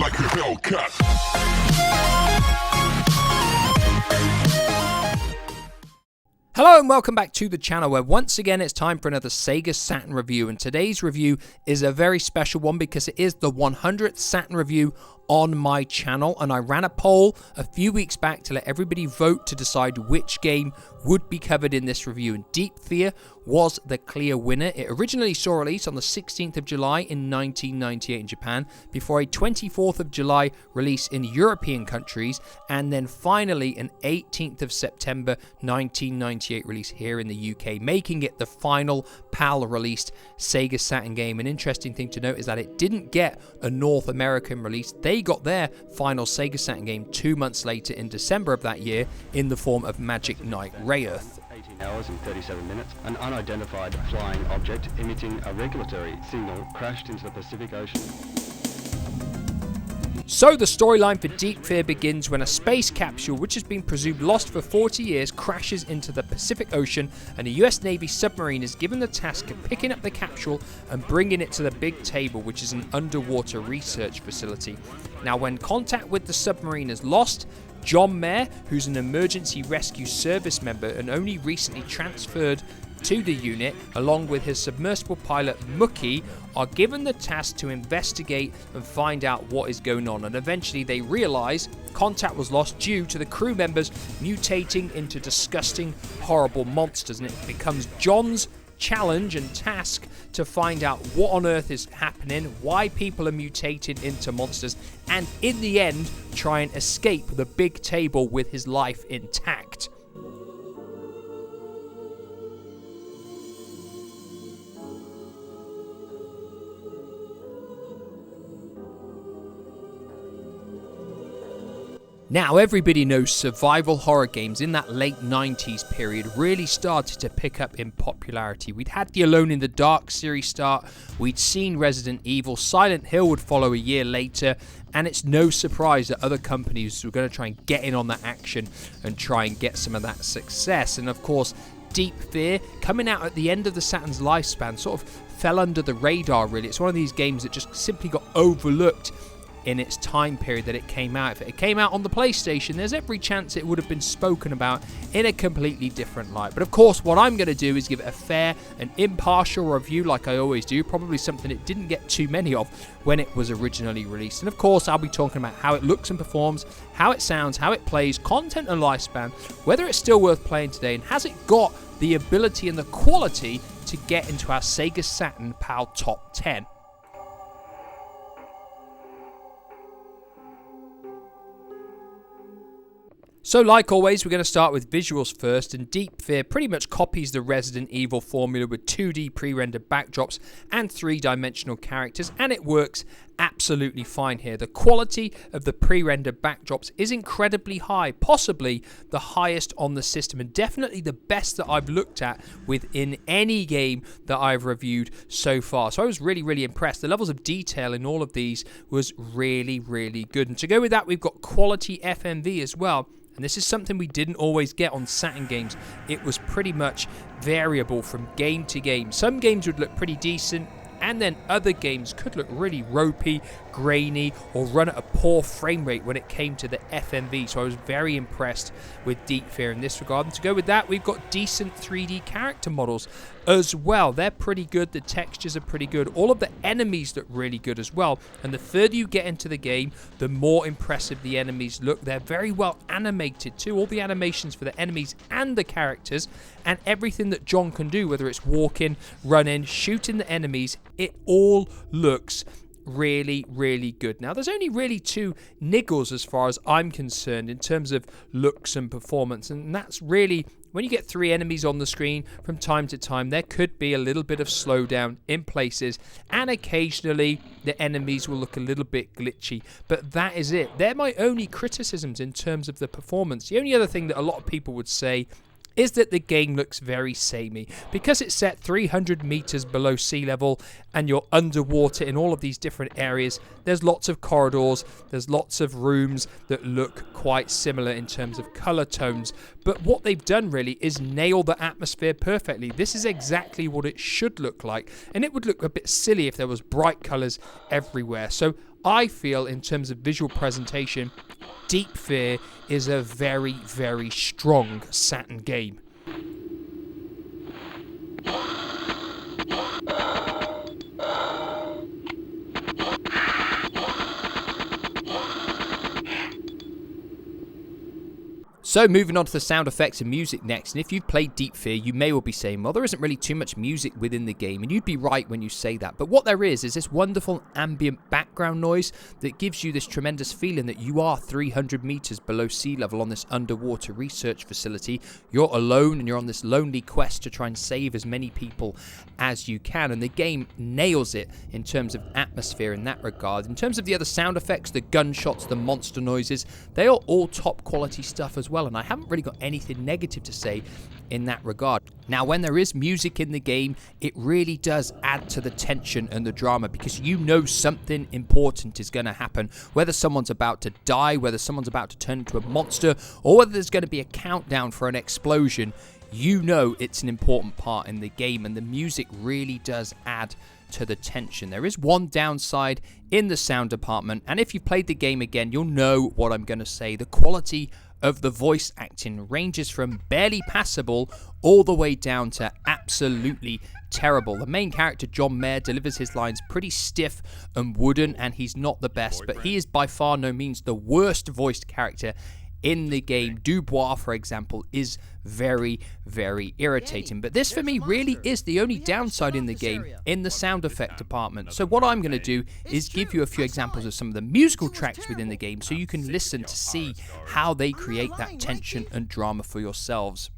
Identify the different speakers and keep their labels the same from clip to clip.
Speaker 1: like a Hellcat.
Speaker 2: Hello and welcome back to the channel where once again it's time for another Sega Saturn review, and today's review is a very special one because it is the 100th Saturn review on my channel, and I ran a poll a few weeks back to let everybody vote to decide which game would be covered in this review, and Deep Fear was the clear winner. It originally saw release on the 16th of July in 1998 in Japan, before a 24th of July release in European countries, and then finally an 18th of September 1998 release here in the UK, making it the final PAL released Sega Saturn game. An interesting thing to note is that it didn't get a North American release. They got their final Sega Saturn game 2 months later in December of that year in the form of Magic Knight Rayearth.
Speaker 3: 18 hours and 37 minutes, an unidentified flying object emitting a regulatory signal crashed into the Pacific Ocean.
Speaker 2: So the storyline for Deep Fear begins when a space capsule, which has been presumed lost for 40 years, crashes into the Pacific Ocean, and a US Navy submarine is given the task of picking up the capsule and bringing it to the Big Table, which is an underwater research facility. Now, when contact with the submarine is lost, John Mayer, who's an emergency rescue service member and only recently transferred to the unit, along with his submersible pilot Mookie, are given the task to investigate and find out what is going on, and eventually they realize contact was lost due to the crew members mutating into disgusting, horrible monsters, and it becomes John's challenge and task to find out what on earth is happening, why people are mutated into monsters, and in the end try and escape the Big Table with his life intact. Now, everybody knows survival horror games in that late 90s period really started to pick up in popularity. We'd had the Alone in the Dark series start, we'd seen Resident Evil, Silent Hill would follow a year later, and it's no surprise that other companies were going to try and get in on that action and try and get some of that success. And of course, Deep Fear, coming out at the end of the Saturn's lifespan, sort of fell under the radar really. It's one of these games that just simply got overlooked in its time period that it came out. If it came out on the PlayStation, there's every chance it would have been spoken about in a completely different light. But of course, what I'm going to do is give it a fair and impartial review like I always do, probably something it didn't get too many of when it was originally released. And of course, I'll be talking about how it looks and performs, how it sounds, how it plays, content and lifespan, whether it's still worth playing today, and has it got the ability and the quality to get into our Sega Saturn PAL Top 10. So like always, we're going to start with visuals first, and Deep Fear pretty much copies the Resident Evil formula with 2D pre-rendered backdrops and 3-dimensional characters, and it works absolutely fine here. The quality of the pre-rendered backdrops is incredibly high, possibly the highest on the system, and definitely the best that I've looked at within any game that I've reviewed so far. So I was really impressed. The levels of detail in all of these was really good. And to go with that, we've got quality FMV as well. And this is something we didn't always get on Saturn games. It was pretty much variable from game to game. Some games would look pretty decent, and then other games could look really ropey, grainy, or run at a poor frame rate when it came to the FMV. So I was very impressed with Deep Fear in this regard. And to go with that, we've got decent 3D character models as well. They're pretty good. The textures are pretty good. All of the enemies look really good as well. And the further you get into the game, the more impressive the enemies look. They're very well animated too. All the animations for the enemies and the characters, and everything that John can do, whether it's walking, running, shooting the enemies, it all looks really good. Now, there's only really two niggles as far as I'm concerned in terms of looks and performance, and that's really when you get 3 enemies on the screen from time to time, there could be a little bit of slowdown in places, and occasionally the enemies will look a little bit glitchy, but that is it. They're my only criticisms in terms of the performance. The only other thing that a lot of people would say is that the game looks very samey. Because it's set 300 meters below sea level and you're underwater in all of these different areas, there's lots of corridors, there's lots of rooms that look quite similar in terms of color tones. But what they've done really is nail the atmosphere perfectly. This is exactly what it should look like, and it would look a bit silly if there was bright colors everywhere. So I feel, in terms of visual presentation, Deep Fear is a very, very strong Saturn game. So moving on to the sound effects and music next, and if you've played Deep Fear, you may well be saying, well, there isn't really too much music within the game, and you'd be right when you say that. But what there is this wonderful ambient background noise that gives you this tremendous feeling that you are 300 meters below sea level on this underwater research facility. You're alone, and you're on this lonely quest to try and save as many people as you can, and the game nails it in terms of atmosphere in that regard. In terms of the other sound effects, the gunshots, the monster noises, they are all top quality stuff as well, and I haven't really got anything negative to say in that regard. Now, when there is music in the game, it really does add to the tension and the drama, because you know something important is going to happen. Whether someone's about to die, whether someone's about to turn into a monster, or whether there's going to be a countdown for an explosion, you know it's an important part in the game, and the music really does add to the tension. There is one downside in the sound department, and if you've played the game again, you'll know what I'm going to say. The quality of the voice acting ranges from barely passable all the way down to absolutely terrible. The main character, John Mayer, delivers his lines pretty stiff and wooden, and he's not the best, but he is by far no means the worst voiced character in the game. Dubois, for example, is very, very irritating. But this, for me, really is the only downside in the game in the sound effect department. So what I'm going to do is give you a few examples of some of the musical tracks within the game so you can listen to see how they create that tension and drama for yourselves.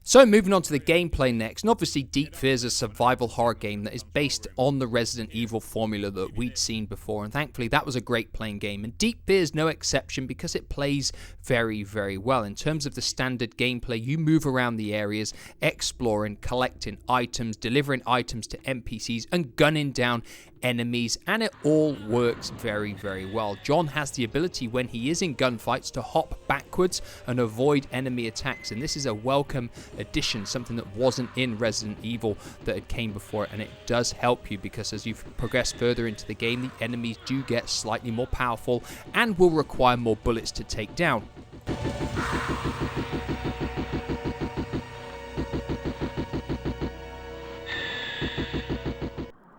Speaker 2: So moving on to the gameplay next, and obviously Deep Fear is a survival horror game that is based on the Resident Evil formula that we'd seen before, and thankfully that was a great playing game, and Deep Fear is no exception because it plays very, very well. In terms of the standard gameplay, you move around the areas, exploring, collecting items, delivering items to NPCs, and gunning down enemies, and it all works very, very well. John has the ability when he is in gunfights to hop backwards and avoid enemy attacks, and this is a welcome addition, something that wasn't in Resident Evil that had came before it, and it does help you because as you progress further into the game, the enemies do get slightly more powerful and will require more bullets to take down.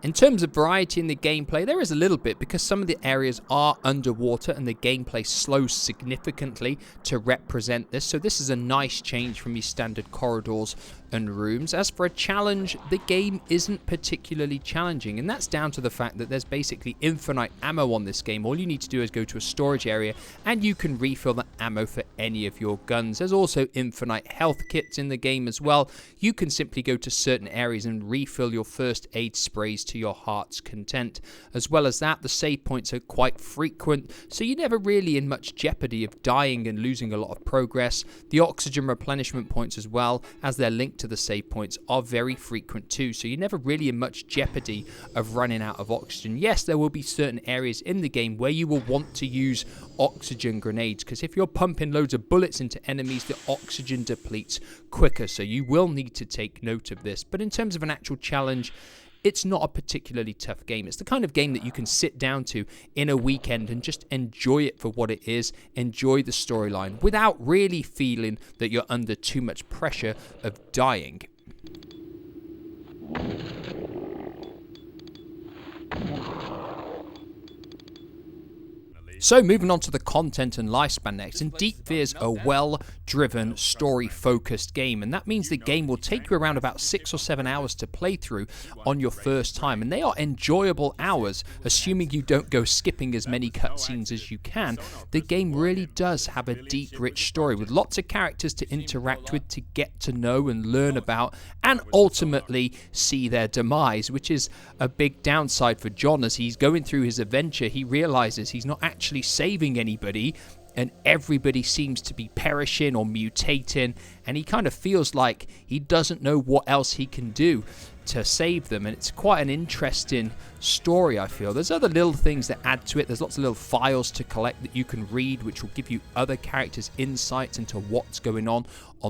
Speaker 2: In terms of variety in the gameplay, there is a little bit because some of the areas are underwater and the gameplay slows significantly to represent this. So this is a nice change from your standard corridors and rooms. As for a challenge, the game isn't particularly challenging, and that's down to the fact that there's basically infinite ammo on this game. All you need to do is go to a storage area and you can refill the ammo for any of your guns. There's also infinite health kits in the game as well. You can simply go to certain areas and refill your first aid sprays to your heart's content. As well as that, the save points are quite frequent, so you're never really in much jeopardy of dying and losing a lot of progress. The oxygen replenishment points as well, as they're linked to the save points, are very frequent too, so you're never really in much jeopardy of running out of oxygen. Yes, there will be certain areas in the game where you will want to use oxygen grenades, because if you're pumping loads of bullets into enemies, the oxygen depletes quicker, so you will need to take note of this. But in terms of an actual challenge, it's not a particularly tough game. It's the kind of game that you can sit down to in a weekend and just enjoy it for what it is, enjoy the storyline, without really feeling that you're under too much pressure of dying. So moving on to the content and lifespan next, and Deep Fear's a well-driven, story-focused game, and that means the game will take you around about 6 or 7 hours to play through on your first time, and they are enjoyable hours, assuming you don't go skipping as many cutscenes as you can. The game really does have a deep, rich story with lots of characters to interact with, to get to know and learn about, and ultimately see their demise, which is a big downside for John. As he's going through his adventure, he realizes he's not actually saving anybody, and everybody seems to be perishing or mutating, and he kind of feels like he doesn't know what else he can do to save them. And it's quite an interesting story, I feel. There's other little things that add to it. There's lots of little files to collect that you can read, which will give you other characters' insights into what's going on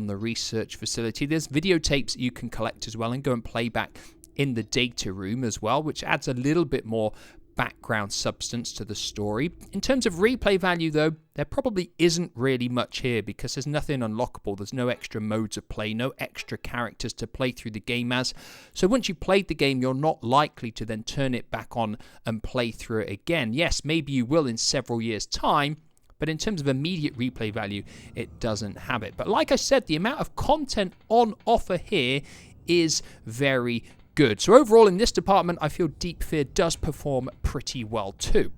Speaker 2: the research facility. There's videotapes that you can collect as well and go and play back in the data room as well, which adds a little bit more background substance to the story. In terms of replay value though, there probably isn't really much here, because there's nothing unlockable. There's no extra modes of play, no extra characters to play through the game as. So once you've played the game, you're not likely to then turn it back on and play through it again. Yes, maybe you will in several years' time, but in terms of immediate replay value, it doesn't have it. But like I said, the amount of content on offer here is very good. So overall in this department, I feel Deep Fear does perform pretty well too.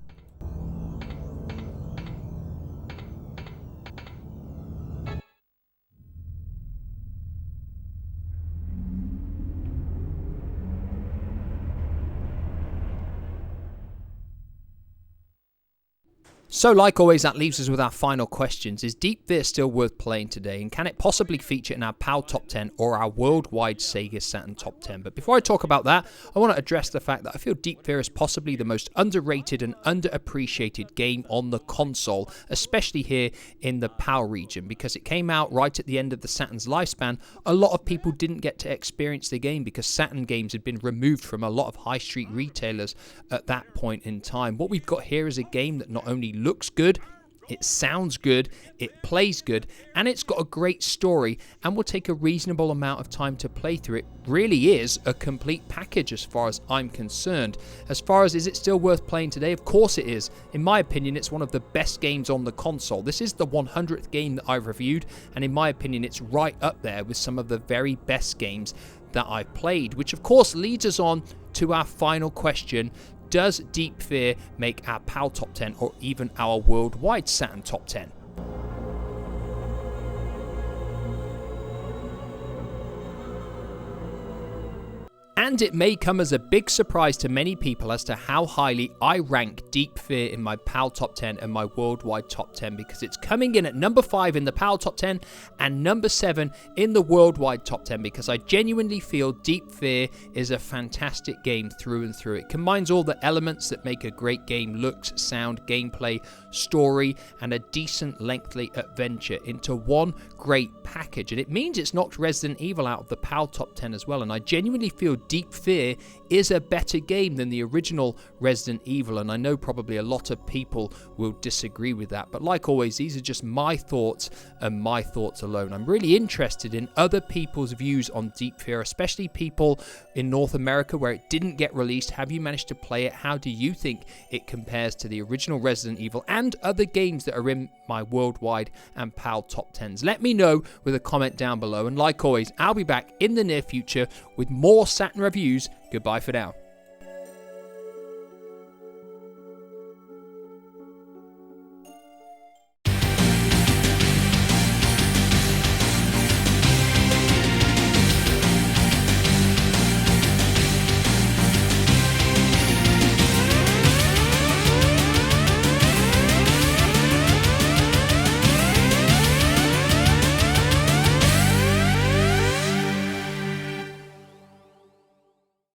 Speaker 2: So like always, that leaves us with our final questions. Is Deep Fear still worth playing today, and can it possibly feature in our PAL Top 10 or our worldwide Sega Saturn Top 10? But before I talk about that, I want to address the fact that I feel Deep Fear is possibly the most underrated and underappreciated game on the console, especially here in the PAL region, because it came out right at the end of the Saturn's lifespan. A lot of people didn't get to experience the game because Saturn games had been removed from a lot of high street retailers at that point in time. What we've got here is a game that not only looks good, it sounds good, it plays good, and it's got a great story and will take a reasonable amount of time to play through. It really is a complete package as far as I'm concerned. As far as is it still worth playing today, of course it is. In my opinion, it's one of the best games on the console. This is the 100th game that I've reviewed, and in my opinion it's right up there with some of the very best games that I've played, which of course leads us on to our final question. Does Deep Fear make our PAL Top 10 or even our worldwide Saturn Top 10? And it may come as a big surprise to many people as to how highly I rank Deep Fear in my PAL Top 10 and my worldwide Top 10, because it's coming in at number 5 in the PAL Top 10 and number 7 in the worldwide Top 10, because I genuinely feel Deep Fear is a fantastic game through and through. It combines all the elements that make a great game: looks, sound, gameplay, story, and a decent lengthy adventure into one great package. And it means it's knocked Resident Evil out of the PAL Top 10 as well, and I genuinely feel Deep Fear is a better game than the original Resident Evil, and I know probably a lot of people will disagree with that, but like always, these are just my thoughts and my thoughts alone. I'm really interested in other people's views on Deep Fear, especially people in North America where it didn't get released. Have you managed to play it? How do you think it compares to the original Resident Evil and other games that are in my worldwide and PAL top 10s? Let me know with a comment down below, and like always, I'll be back in the near future with more Saturn reviews. Goodbye for now.